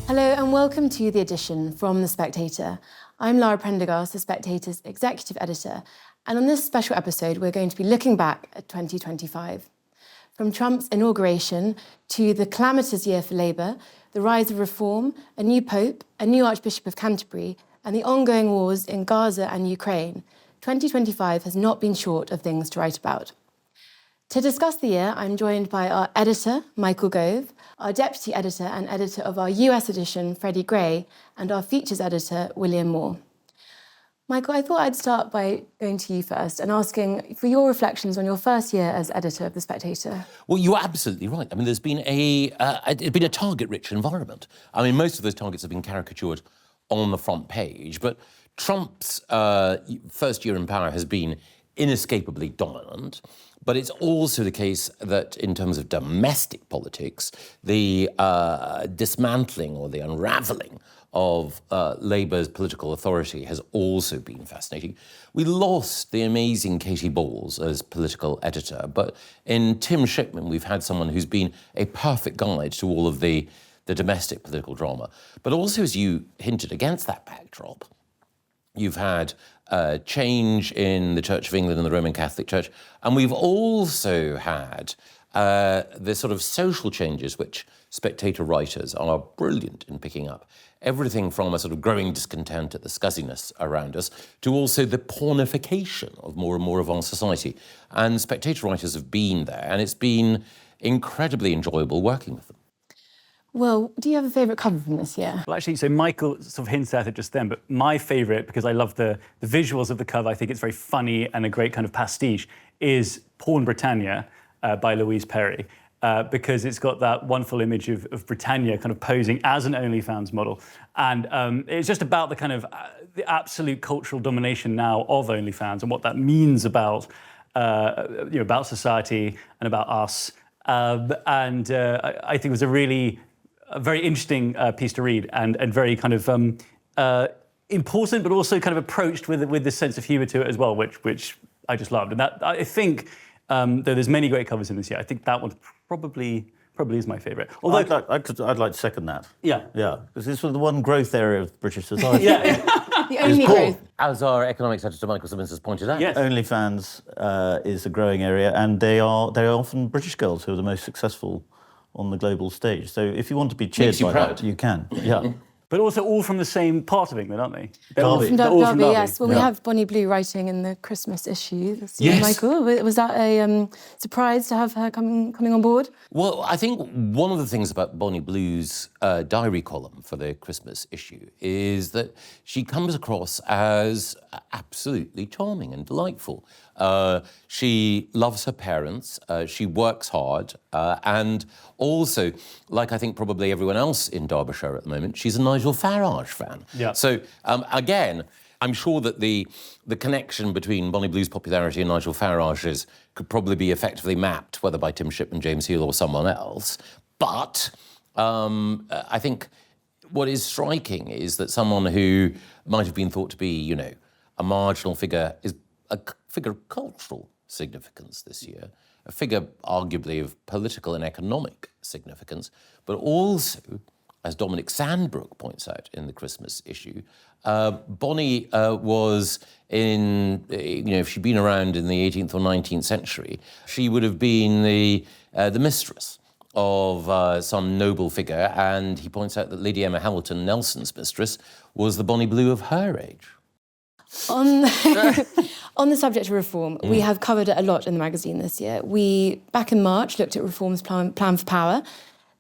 Hello and welcome to The Edition from The Spectator. I'm Lara, The Spectator's executive editor, and on this special episode we're going to be looking back at 2025. From Trump's inauguration to the calamitous year for Labour, the rise of reform, a new pope, a new Archbishop of Canterbury, and the ongoing wars in Gaza and Ukraine, 2025 has not been short of things to write about. To discuss the year, I'm joined by our editor, Michael Gove, our deputy editor and editor of our US edition, Freddy Gray, and our features editor, William Moore. Michael, I thought I'd start by going to you first and asking for your reflections on your first year as editor of The Spectator. Well, you're absolutely right. I mean, there's been it's been a target-rich environment. I mean, most of those targets have been caricatured on the front page, but Trump's first year in power has been inescapably dominant. But it's also the case that in terms of domestic politics, the dismantling or the unravelling of Labour's political authority has also been fascinating. We lost the amazing Katie Balls as political editor, but in Tim Shipman, we've had someone who's been a perfect guide to all of the domestic political drama. But also, as you hinted, against that backdrop, you've had change in the Church of England and the Roman Catholic Church, and we've also had the sort of social changes which Spectator writers are brilliant in picking up. Everything from a sort of growing discontent at the scuzziness around us to also the pornification of more and more of our society. And Spectator writers have been there, and it's been incredibly enjoyable working with them. Well, do you have a favourite cover from this year? Well, actually, so Michael sort of hinted at it just then, but my favourite, because I love the visuals of the cover, I think it's very funny and a great kind of pastiche, is Porn Britannia by Louise Perry, because it's got that wonderful image of Britannia kind of posing as an OnlyFans model. And it's just about the kind of the absolute cultural domination now of OnlyFans and what that means about, about society and about us. I think it was a very interesting piece to read and very kind of important, but also kind of approached with this sense of humour to it as well, which I just loved. And that I think, though there's many great covers in this year, I think that one probably is my favourite. Although I'd like to second that. Yeah, because this was the one growth area of British society. yeah. The only growth. As our economics editor Michael Simmons has pointed out. Yes. OnlyFans is a growing area, and they are often British girls who are the most successful on the global stage. So if you want to be cheered by that, you can. Yeah. But also all from the same part of England, aren't they? Derby. All From from Derby, yes. Well, we have Bonnie Blue writing in the Christmas issue this year, Yes. Michael. Was that a surprise to have her coming on board? Well, I think one of the things about Bonnie Blue's diary column for the Christmas issue is that she comes across as absolutely charming and delightful. She loves her parents, she works hard, and also, like I think probably everyone else in Derbyshire at the moment, she's a Nigel Farage fan. Yeah. So, again, I'm sure that the connection between Bonnie Blue's popularity and Nigel Farage's could probably be effectively mapped, whether by Tim Shipman, James Heal or someone else. But I think what is striking is that someone who might have been thought to be, a marginal figure is a figure of cultural significance this year, a figure arguably of political and economic significance, but also, as Dominic Sandbrook points out in the Christmas issue, Bonnie was if she'd been around in the 18th or 19th century, she would have been the mistress of some noble figure, and he points out that Lady Emma Hamilton, Nelson's mistress, was the Bonnie Blue of her age. On the subject of reform, we have covered it a lot in the magazine this year. We, back in March, looked at Reform's plan for power.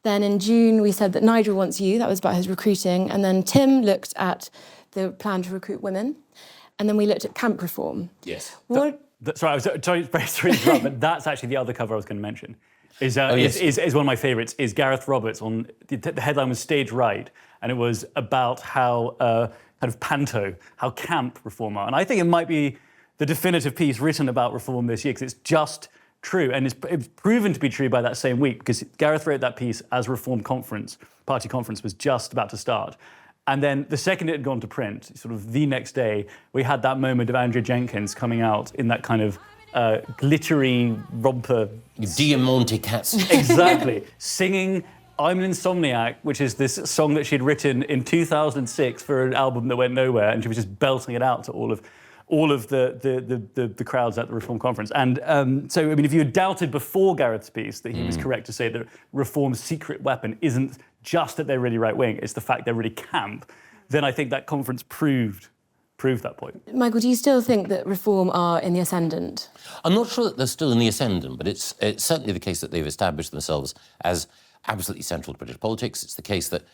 Then in June, we said that Nigel wants you. That was about his recruiting. And then Tim looked at the plan to recruit women. And then we looked at camp reform. Yes. Sorry, I was sorry to interrupt, but that's actually the other cover I was going to mention. Is one of my favourites, is Gareth Roberts on, the headline was Stage Right, and it was about how kind of panto, how camp reform are. And I think it might be the definitive piece written about reform this year, because it's just true, and it's proven to be true by that same week, because Gareth wrote that piece as Reform Party conference was just about to start. And then the second it had gone to print, sort of the next day, we had that moment of Andrea Jenkins coming out in that kind of glittery romper. Diamante cats. Exactly. Singing I'm an Insomniac, which is this song that she'd written in 2006 for an album that went nowhere, and she was just belting it out to all of the crowds at the Reform conference. And so, I mean, if you had doubted before Gareth's piece that he was correct to say that Reform's secret weapon isn't just that they're really right-wing, it's the fact they're really camp, then I think that conference proved that point. Michael, do you still think that Reform are in the ascendant? I'm not sure that they're still in the ascendant, but it's certainly the case that they've established themselves as absolutely central to British politics. It's the case that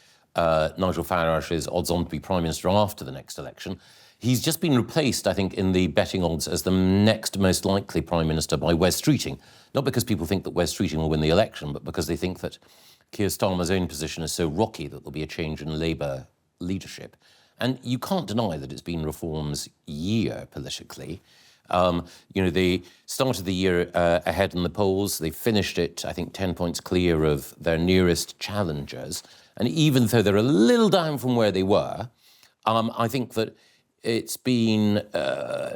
Nigel Farage is odds-on to be Prime Minister after the next election. He's just been replaced, I think, in the betting odds as the next most likely Prime Minister by Wes Streeting. Not because people think that Wes Streeting will win the election, but because they think that Keir Starmer's own position is so rocky that there'll be a change in Labour leadership. And you can't deny that it's been Reform's year politically. They started the year ahead in the polls. They finished it, I think, 10 points clear of their nearest challengers. And even though they're a little down from where they were, I think that it's been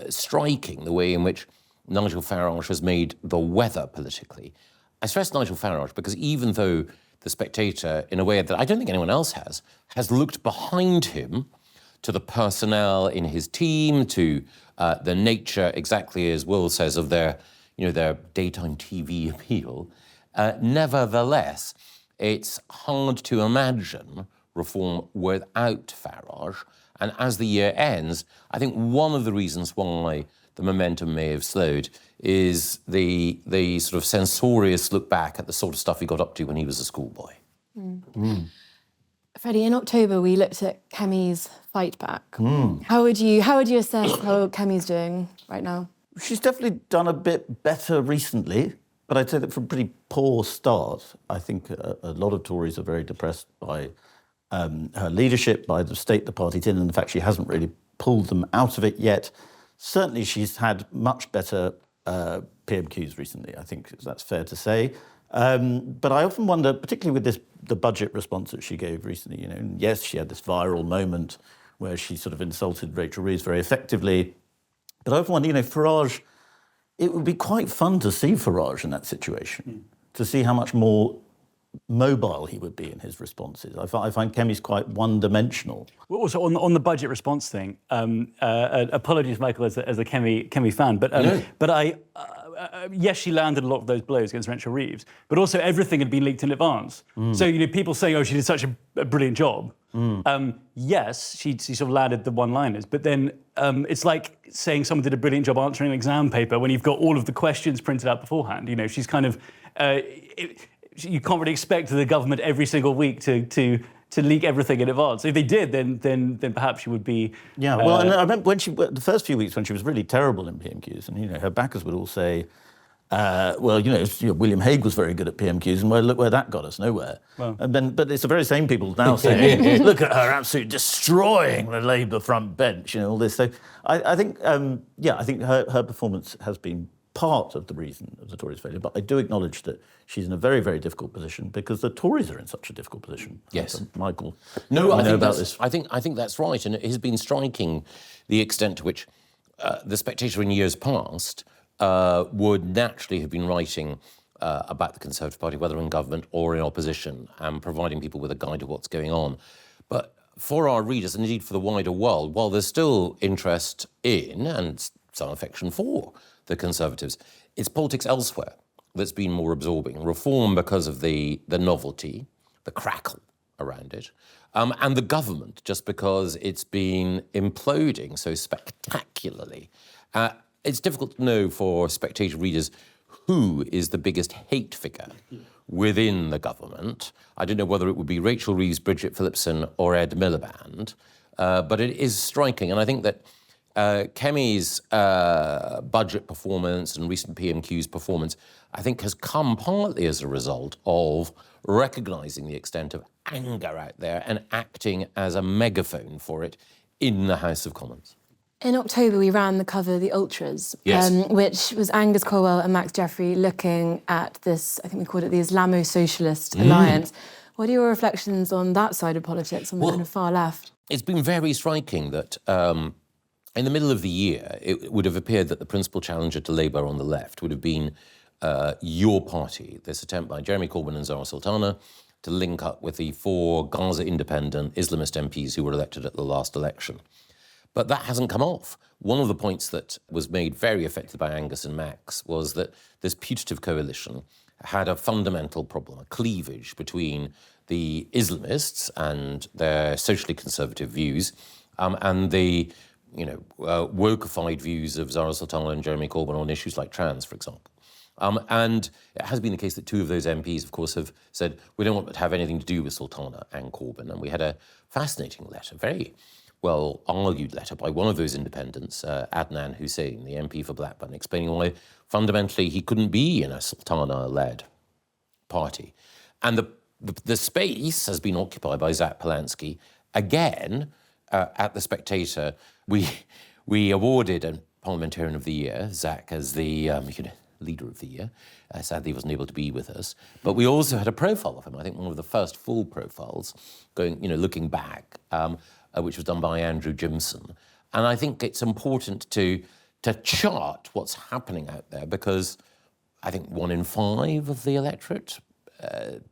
striking the way in which Nigel Farage has made the weather politically. I stress Nigel Farage because even though the Spectator, in a way that I don't think anyone else has looked behind him to the personnel in his team, to the nature, exactly as Will says, of their daytime TV appeal. Nevertheless, it's hard to imagine Reform without Farage. And as the year ends, I think one of the reasons why the momentum may have slowed is the sort of censorious look back at the sort of stuff he got up to when he was a schoolboy. Freddie, in October we looked at Kemi's fight back. How would you assess how Kemi's doing right now? She's definitely done a bit better recently, but I'd say that from a pretty poor start. I think a lot of Tories are very depressed by her leadership, by the state the party's in, and the fact she hasn't really pulled them out of it yet. Certainly she's had much better PMQs recently, I think that's fair to say. But I often wonder, particularly with the budget response that she gave recently, yes, she had this viral moment where she sort of insulted Rachel Reeves very effectively. But I often wonder, Farage, it would be quite fun to see Farage in that situation, to see how much more mobile he would be in his responses. I find Kemi's quite one-dimensional. Well, also on the budget response thing, apologies, Michael, as a Kemi fan, but yes, she landed a lot of those blows against Rachel Reeves, but also everything had been leaked in advance. So people saying, "Oh, she did such a brilliant job." Yes, she sort of landed the one-liners, but then it's like saying someone did a brilliant job answering an exam paper when you've got all of the questions printed out beforehand. She's kind of you can't really expect the government every single week to leak everything in advance. If they did, then perhaps she would be. Yeah, well, and I remember the first few weeks when she was really terrible in PMQs, and her backers would all say, William Hague was very good at PMQs, and look where that got us, nowhere. Well, but it's the very same people now saying, look at her absolutely destroying the Labour front bench, all this. So I think, I think her performance has been part of the reason of the Tories' failure, but I do acknowledge that she's in a very, very difficult position because the Tories are in such a difficult position. Yes, Michael. No, I think that's right, and it has been striking the extent to which the Spectator in years past would naturally have been writing about the Conservative Party, whether in government or in opposition, and providing people with a guide of what's going on. But for our readers, and indeed for the wider world, while there's still interest in and some affection for the Conservatives, it's politics elsewhere that's been more absorbing. Reform because of the novelty, the crackle around it, and the government just because it's been imploding so spectacularly. It's difficult to know for Spectator readers who is the biggest hate figure within the government. I don't know whether it would be Rachel Reeves, Bridget Phillipson or Ed Miliband, but it is striking. And I think that Kemi's budget performance and recent PMQ's performance, I think, has come partly as a result of recognising the extent of anger out there and acting as a megaphone for it in the House of Commons. In October, we ran the cover The Ultras, yes. Which was Angus Colwell and Max Jeffrey looking at this, I think we called it the Islamo-Socialist Alliance. What are your reflections on that side of politics, on the kind of far left? It's been very striking that in the middle of the year, it would have appeared that the principal challenger to Labour on the left would have been your party, this attempt by Jeremy Corbyn and Zara Sultana to link up with the 4 Gaza independent Islamist MPs who were elected at the last election. But that hasn't come off. One of the points that was made very effectively by Angus and Max was that this putative coalition had a fundamental problem, a cleavage between the Islamists and their socially conservative views and the wokeified views of Zara Sultana and Jeremy Corbyn on issues like trans, for example. And it has been the case that 2 of those MPs, of course, have said, we don't want to have anything to do with Sultana and Corbyn. And we had a fascinating letter, very well-argued letter by one of those independents, Adnan Hussein, the MP for Blackburn, explaining why fundamentally he couldn't be in a Sultana-led party. And the space has been occupied by Zach Polanski. Again, at the Spectator, we awarded a Parliamentarian of the Year, Zach, as the Leader of the Year. Sadly, he wasn't able to be with us. But we also had a profile of him, I think one of the first full profiles, looking back, which was done by Andrew Gibbons. And I think it's important to chart what's happening out there, because I think 1 in 5 of the electorate,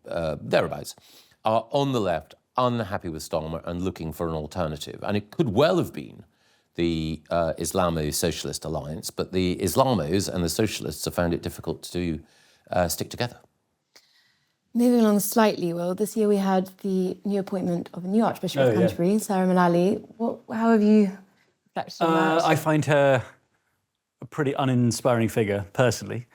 thereabouts, are on the left, unhappy with Starmer and looking for an alternative. And it could well have been the Islamo-Socialist alliance, but the Islamos and the Socialists have found it difficult to stick together. Moving along slightly, Will, this year we had the new appointment of a new Archbishop of Canterbury, Sarah Mullally. How have you reflected on that? I find her a pretty uninspiring figure, personally.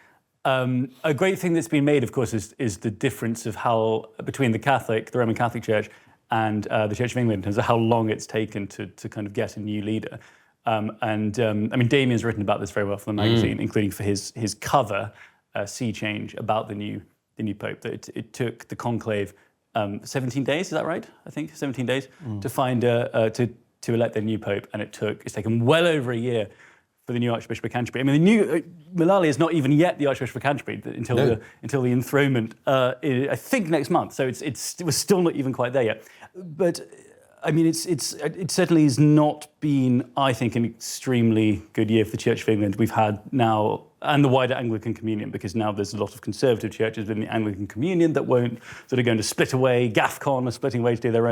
A great thing that's been made, of course, is the difference of how, between the Roman Catholic Church and the Church of England, in terms of how long it's taken to kind of get a new leader. I mean, Damien's written about this very well for the magazine, including for his cover, Sea Change, about the new Pope, that it took the conclave 17 days, is that right? I think 17 days to find to elect their new Pope, and it's taken well over a year for the new Archbishop of Canterbury. I mean, the new Mullally is not even yet the Archbishop of Canterbury until the enthronement, I think next month. So we're still not even quite there yet. But I mean, it certainly has not been, I think, an extremely good year for the Church of England. We've had now, and the wider Anglican Communion, because now there's a lot of conservative churches within the Anglican Communion that won't sort of going to split away. GAFCON are splitting away to do their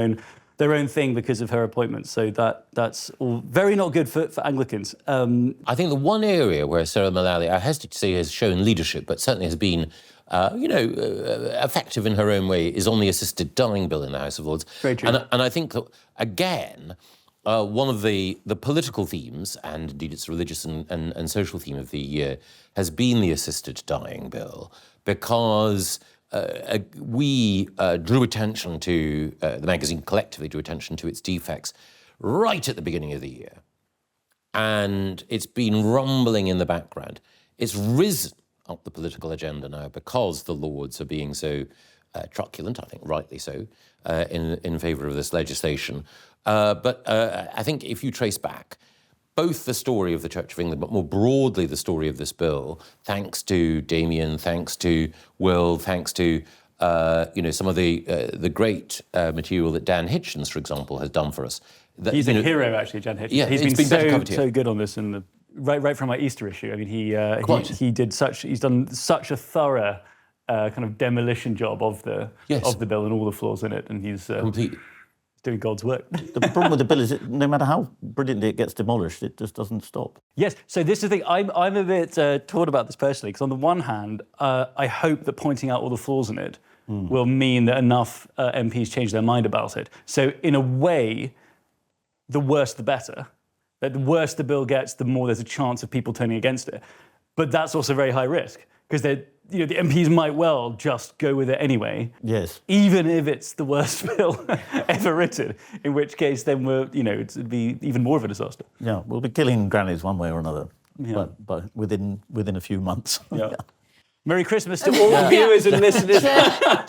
own thing because of her appointment. So that's all very not good for Anglicans. I think the one area where Sarah Mullally, I hesitate to say has shown leadership, but certainly has been effective in her own way, is on the assisted dying bill in the House of Lords. Very true. And I think that, again, one of the political themes, and indeed it's a religious and social theme of the year, has been the assisted dying bill, because we drew attention to, the magazine collectively drew attention to its defects right at the beginning of the year. And it's been rumbling in the background. It's risen up the political agenda now because the Lords are being so truculent, I think rightly so, in favour of this legislation. But I think if you trace back both the story of the Church of England, but more broadly the story of this bill, thanks to Damien, thanks to Will, thanks to some of the great material that Dan Hitchens, for example, has done for us. He's a hero, actually, Dan Hitchens. Yeah, he's been so good on this, and right from our Easter issue. I mean, he's done such a thorough kind of demolition job of the bill and all the flaws in it, and he's completely doing God's work. The problem with the bill is no matter how brilliantly it gets demolished, it just doesn't stop. Yes, so this is the thing. I'm a bit torn about this personally, because on the one hand, I hope that pointing out all the flaws in it will mean that enough MPs change their mind about it. So in a way, the worse the better. That the worse the bill gets, the more there's a chance of people turning against it. But that's also very high risk, because the MPs might well just go with it anyway. Yes. Even if it's the worst bill ever written, in which case then it'd be even more of a disaster. Yeah, we'll be killing grannies one way or another, but within a few months. Yeah. Merry Christmas to all viewers and listeners.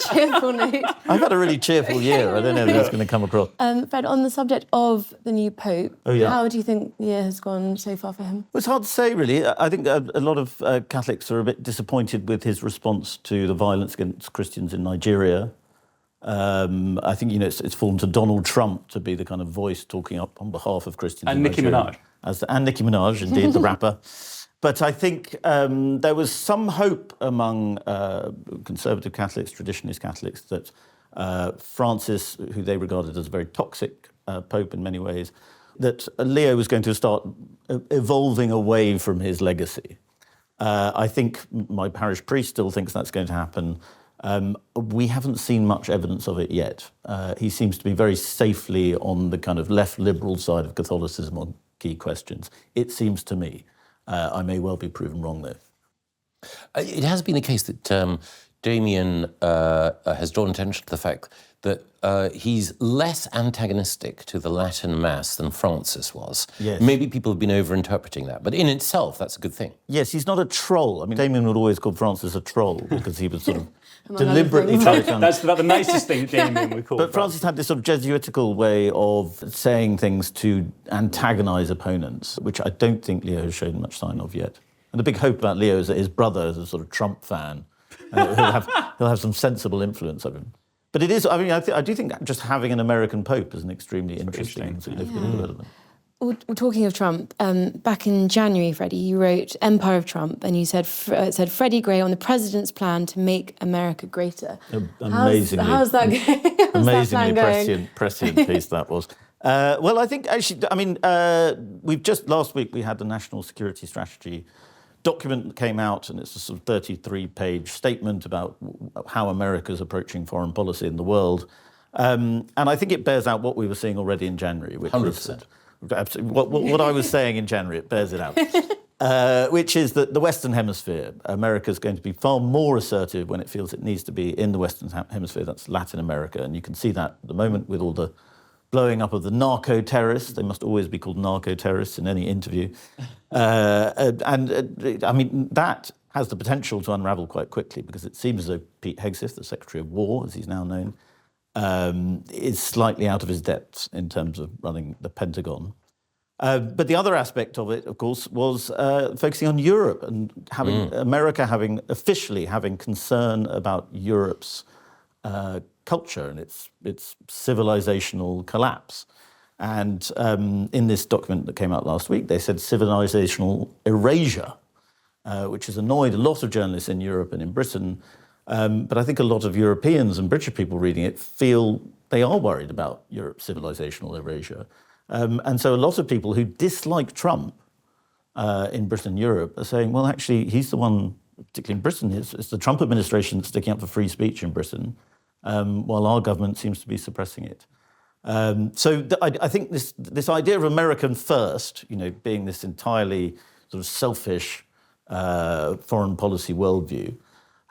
Cheerful note. I've had a really cheerful year. I don't know if that's going to come across. Fred, on the subject of the new Pope, how do you think the year has gone so far for him? Well, it's hard to say, really. I think a lot of Catholics are a bit disappointed with his response to the violence against Christians in Nigeria. I think, it's fallen to Donald Trump to be the kind of voice talking up on behalf of Christians and in Nicki Nigeria. Minaj. And Nicki Minaj, indeed, the rapper. But I think there was some hope among conservative Catholics, traditionalist Catholics, that Francis, who they regarded as a very toxic pope in many ways, that Leo was going to start evolving away from his legacy. I think my parish priest still thinks that's going to happen. We haven't seen much evidence of it yet. He seems to be very safely on the kind of left liberal side of Catholicism on key questions. It seems to me. I may well be proven wrong, though. It has been the case that Damien has drawn attention to the fact that he's less antagonistic to the Latin Mass than Francis was. Yes. Maybe people have been over-interpreting that, but in itself, that's a good thing. Yes, he's not a troll. I mean, Damien would always call Francis a troll because he was sort of deliberately trying to... That's about the nicest thing Damien would call. But Francis had this sort of Jesuitical way of saying things to antagonise opponents, which I don't think Leo has shown much sign of yet. And the big hope about Leo is that his brother is a sort of Trump fan, and he'll have some sensible influence over him. But it is, I mean, I do think just having an American pope is an extremely interesting and significant development. Well, talking of Trump, back in January, Freddie, you wrote Empire of Trump, and you said Freddy Gray on the president's plan to make America greater. Amazingly. How's that going? Amazingly prescient piece that was. Well, I think actually, I mean, last week we had the National Security Strategy document that came out, and it's a sort of 33-page statement about how America's approaching foreign policy in the world. And I think it bears out what we were seeing already in January, which 100%. What I was saying in January, it bears it out, which is that the Western Hemisphere, America's going to be far more assertive when it feels it needs to be in the Western Hemisphere. That's Latin America, and you can see that at the moment with all the blowing up of the narco-terrorists. They must always be called narco-terrorists in any interview. I mean, that has the potential to unravel quite quickly because it seems as though Pete Hegseth, the Secretary of War, as he's now known, is slightly out of his depths in terms of running the Pentagon. But the other aspect of it, of course, was focusing on Europe and having America officially having concern about Europe's culture and its civilizational collapse. And in this document that came out last week, they said civilizational erasure, which has annoyed a lot of journalists in Europe and in Britain. But I think a lot of Europeans and British people reading it feel they are worried about Europe's civilizational erasure. And so a lot of people who dislike Trump in Britain and Europe are saying, well, actually, he's the one, particularly in Britain, it's the Trump administration that's sticking up for free speech in Britain, while our government seems to be suppressing it. I think this idea of American first, being this entirely sort of selfish foreign policy worldview,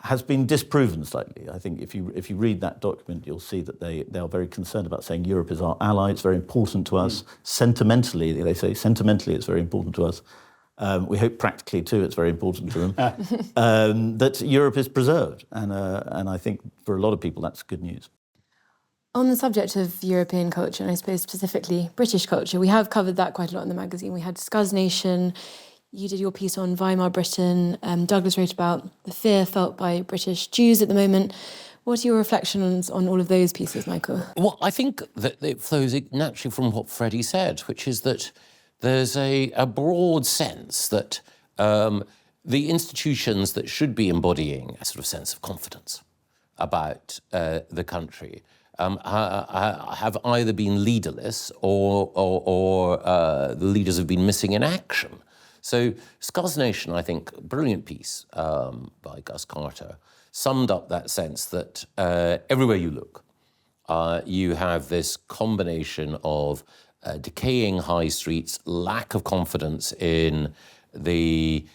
has been disproven slightly. I think if you read that document, you'll see that they are very concerned about saying Europe is our ally, it's very important to us. Sentimentally, they say, it's very important to us. We hope practically, too, it's very important to them, that Europe is preserved. And I think for a lot of people, that's good news. On the subject of European culture, and I suppose specifically British culture, we have covered that quite a lot in the magazine. We had Scuzz Nation. You did your piece on Weimar Britain. Douglas wrote about the fear felt by British Jews at the moment. What are your reflections on all of those pieces, Michael? Well, I think that it flows naturally from what Freddie said, which is that there's a broad sense that the institutions that should be embodying a sort of sense of confidence about the country have either been leaderless or the leaders have been missing in action. So Scuzz Nation, I think, a brilliant piece by Gus Carter, summed up that sense that everywhere you look, you have this combination of decaying high streets, lack of confidence in the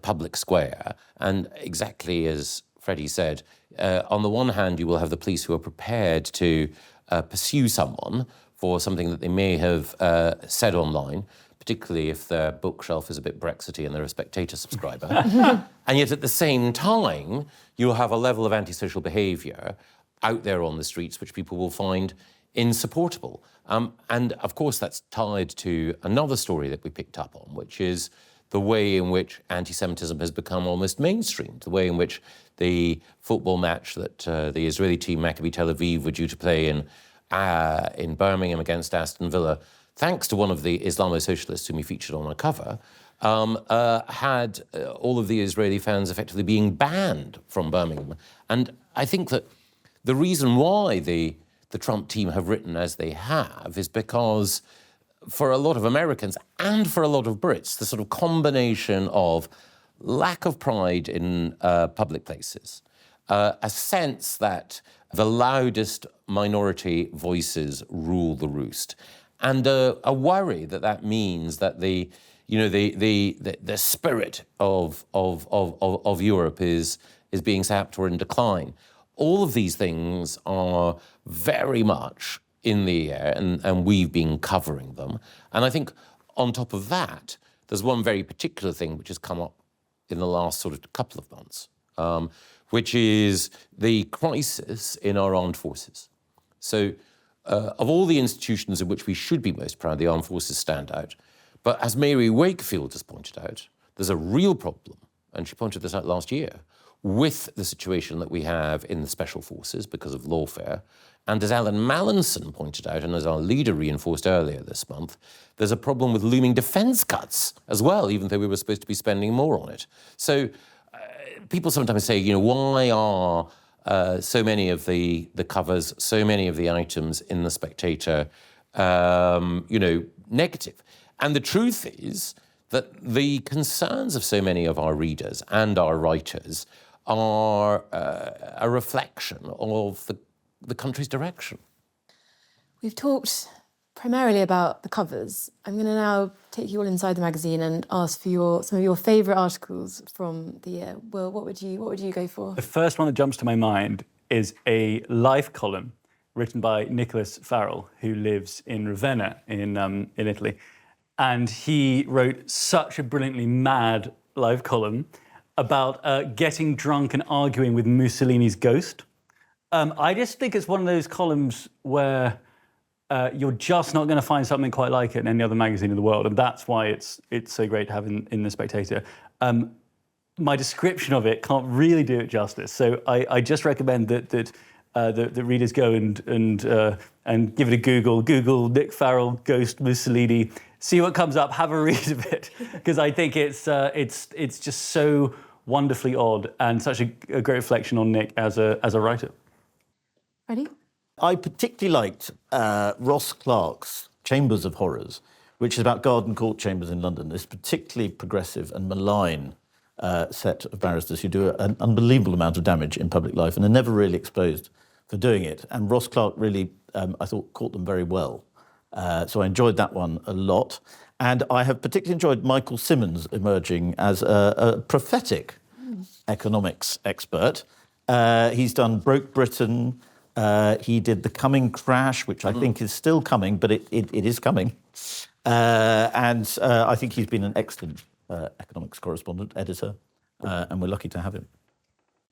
public square, and exactly as Freddie said, on the one hand, you will have the police who are prepared to pursue someone for something that they may have said online, particularly if their bookshelf is a bit Brexity and they're a Spectator subscriber. And yet at the same time, you'll have a level of antisocial behaviour out there on the streets which people will find insupportable. And of course, that's tied to another story that we picked up on, which is the way in which anti-Semitism has become almost mainstreamed, the way in which the football match that the Israeli team Maccabi Tel Aviv were due to play in Birmingham against Aston Villa, thanks to one of the Islamo-socialists whom we featured on our cover, had all of the Israeli fans effectively being banned from Birmingham. And I think that the reason why the Trump team have written as they have is because for a lot of Americans and for a lot of Brits, the sort of combination of lack of pride in public places, a sense that the loudest minority voices rule the roost, and a worry that means that the spirit of Europe is being sapped or in decline. All of these things are very much in the air, and we've been covering them. And I think on top of that, there's one very particular thing which has come up in the last sort of couple of months, which is the crisis in our armed forces. So of all the institutions in which we should be most proud, the armed forces stand out. But as Mary Wakefield has pointed out, there's a real problem, and she pointed this out last year, with the situation that we have in the special forces because of lawfare. And as Alan Mallinson pointed out, and as our leader reinforced earlier this month, there's a problem with looming defence cuts as well, even though we were supposed to be spending more on it. So people sometimes say, why are so many of the covers, so many of the items in the Spectator, negative? And the truth is that the concerns of so many of our readers and our writers are a reflection of the country's direction. We've talked primarily about the covers. I'm going to now take you all inside the magazine and ask for some of your favourite articles from the year. Will, what would you go for? The first one that jumps to my mind is a Life column written by Nicholas Farrell, who lives in Ravenna in Italy. And he wrote such a brilliantly mad Life column about getting drunk and arguing with Mussolini's ghost. I just think it's one of those columns where you're just not going to find something quite like it in any other magazine in the world, and that's why it's so great to have in The Spectator. My description of it can't really do it justice, so I just recommend that readers go and give it a Google. Google Nick Farrell Ghost Mussolini. See what comes up. Have a read of it, because I think it's just so wonderfully odd and such a great reflection on Nick as a writer. Ready? I particularly liked Ross Clark's Chambers of Horrors, which is about Garden Court chambers in London. This particularly progressive and malign set of barristers who do an unbelievable amount of damage in public life and are never really exposed for doing it. And Ross Clark really, I thought, caught them very well. So I enjoyed that one a lot. And I have particularly enjoyed Michael Simmons emerging as a prophetic economics expert. He's done Broke Britain. He did The Coming Crash, which I think is still coming, but it is coming. And I think he's been an excellent economics correspondent, editor, and we're lucky to have him.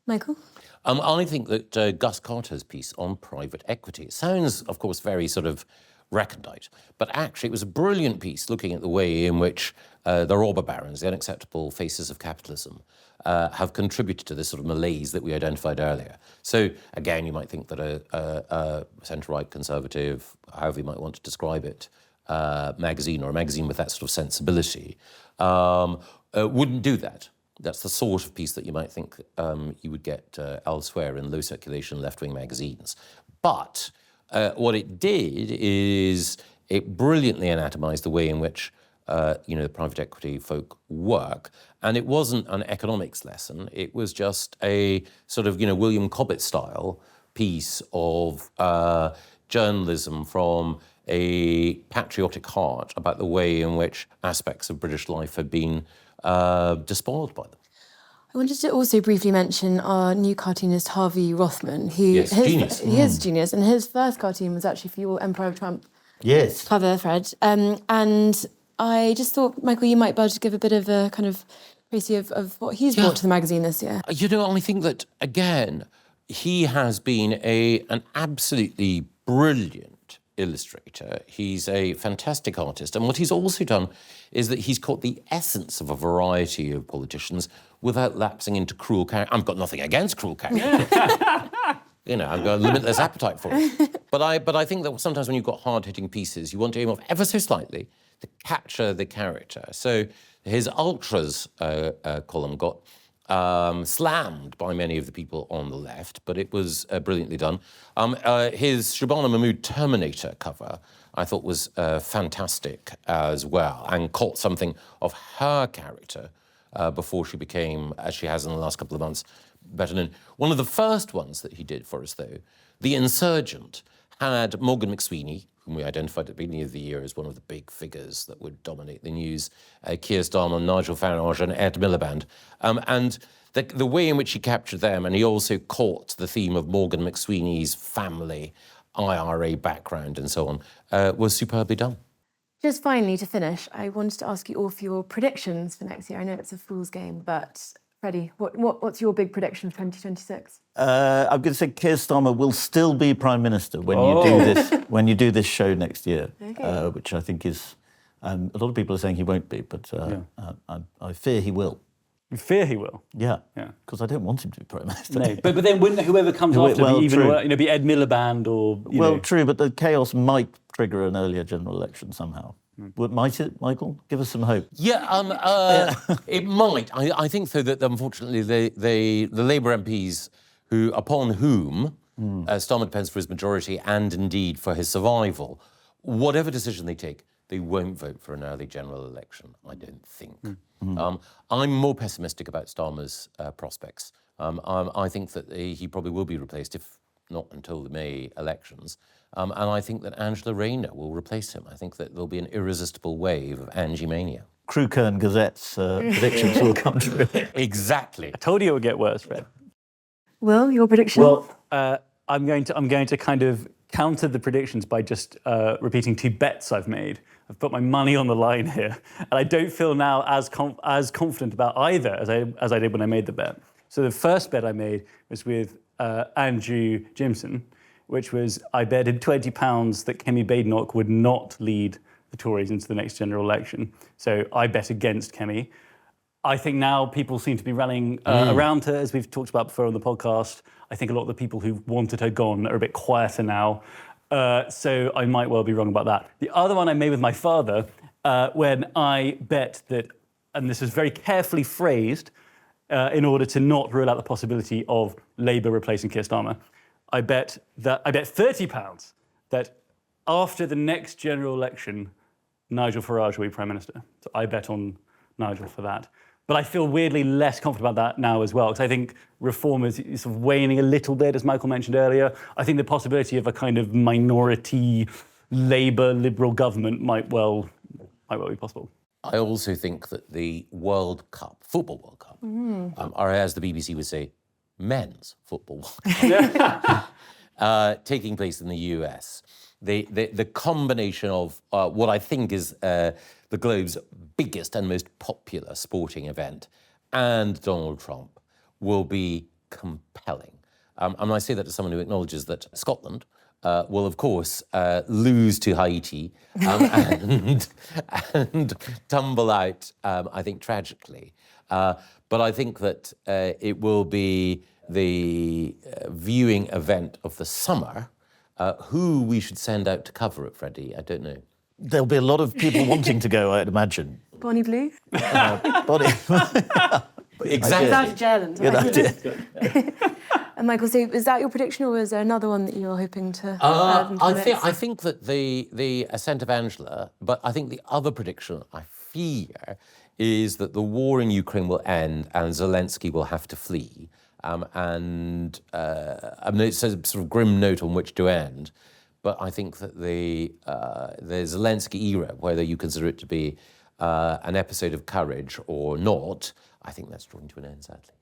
Michael? I think that Gus Carter's piece on private equity sounds, of course, very sort of recondite, but actually it was a brilliant piece looking at the way in which the robber barons, the unacceptable faces of capitalism, have contributed to this sort of malaise that we identified earlier. So again, you might think that a centre-right conservative, however you might want to describe it, magazine or a magazine with that sort of sensibility wouldn't do that. That's the sort of piece that you might think you would get elsewhere in low circulation left-wing magazines. But what it did is it brilliantly anatomized the way in which the private equity folk work. And it wasn't an economics lesson. It was just a sort of, William Cobbett-style piece of journalism from a patriotic heart about the way in which aspects of British life had been despoiled by them. I wanted to also briefly mention our new cartoonist Harvey Rothman, who Yes, genius. He is genius, and his first cartoon was actually for your Empire of Trump cover, Fred. And I just thought, Michael, you might be able to give a bit of a kind of précis of what he's brought to the magazine this year. I think that, again, he has been an absolutely brilliant illustrator. He's a fantastic artist. And what he's also done is that he's caught the essence of a variety of politicians without lapsing into cruel character. I've got nothing against cruel characters. I've got a limitless appetite for it. But I think that sometimes when you've got hard-hitting pieces, you want to aim off ever so slightly to capture the character. So his Ultras column got slammed by many of the people on the left, but it was brilliantly done. His Shabana Mahmood Terminator cover, I thought, was fantastic as well, and caught something of her character before she became, as she has in the last couple of months, better known. One of the first ones that he did for us, though, The Insurgent, had Morgan McSweeney, whom we identified at the beginning of the year as one of the big figures that would dominate the news, Keir Starmer, Nigel Farage and Ed Miliband. And the way in which he captured them, and he also caught the theme of Morgan McSweeney's family, IRA background and so on, was superbly done. Just finally, to finish, I wanted to ask you all for your predictions for next year. I know it's a fool's game, but Freddie, what's your big prediction for 2026? I'm going to say Keir Starmer will still be Prime Minister when you do this. When you do this show next year, Okay. which I think is a lot of people are saying he won't be, but I fear he will. You fear he will? Yeah, Yeah. because I don't want him to be Prime Minister. No, but then wouldn't whoever comes after well, be even true. be Ed Miliband or you know. True, but the chaos might trigger an earlier general election somehow. Might it, Michael? Give us some hope. Yeah, it might. I think so that unfortunately the Labour MPs upon whom Starmer depends for his majority and indeed for his survival, whatever decision they take, they won't vote for an early general election, I don't think. I'm more pessimistic about Starmer's prospects. I think that he probably will be replaced, if not until the May elections. And I think that Angela Rayner will replace him. I think that there'll be an irresistible wave of Angie mania. Crewkern Gazette's predictions will come true. Exactly. I told you it would get worse, Fred. Will, your prediction? Well, I'm going to kind of counter the predictions by just repeating two bets I've made. I've put my money on the line here, and I don't feel now as confident about either as I did when I made the bet. So the first bet I made was with Andrew Gibbons, which was I betted £20 that Kemi Badenoch would not lead the Tories into the next general election. So I bet against Kemi. I think now people seem to be rallying around her, as we've talked about before on the podcast. I think a lot of the people who wanted her gone are a bit quieter now. So I might well be wrong about that. The other one I made with my father, when I bet that, and this was very carefully phrased, in order to not rule out the possibility of Labour replacing Keir Starmer, I bet £30 that after the next general election, Nigel Farage will be Prime Minister. So I bet on Nigel for that. But I feel weirdly less confident about that now as well, because I think reform is sort of waning a little bit, as Michael mentioned earlier. I think the possibility of a kind of minority Labour Liberal government might well be possible. I also think that the World Cup, Football World Cup, or as the BBC would say, Men's Football World Cup, taking place in the US. The combination of what I think is the globe's biggest and most popular sporting event and Donald Trump will be compelling. And I say that as someone who acknowledges that Scotland will, of course, lose to Haiti and tumble out, I think, tragically. But I think that it will be the viewing event of the summer. Who we should send out to cover it, Freddie, I don't know. There'll be a lot of people wanting to go, I'd imagine. Bonnie Blue? Exactly. Out of Gerland. Good idea. And Michael, so is that your prediction, or is there another one that you're hoping to I think that the ascent of Angela, but I think the other prediction I fear is that the war in Ukraine will end and Zelensky will have to flee. And I mean, it's a sort of grim note on which to end, but I think that the Zelensky era, whether you consider it to be an episode of courage or not, I think that's drawing to an end, sadly.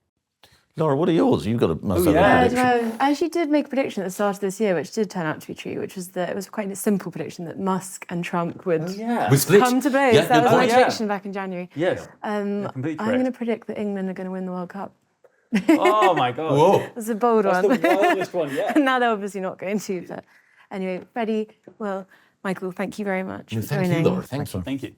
Lara, what are yours? You've got a prediction. I actually did make a prediction at the start of this year, which did turn out to be true, which was that it was quite a simple prediction that Musk and Trump would come to blows. Yeah, that was my yeah. prediction back in January. Yes, I'm going to predict that England are going to win the World Cup. Oh my God. Whoa. That's a bold That's one. the wildest one yet. Now they're obviously not going to, but anyway, Freddie, well, Michael, thank you very much for Thank joining. you, Laura. Thank you. Thank you.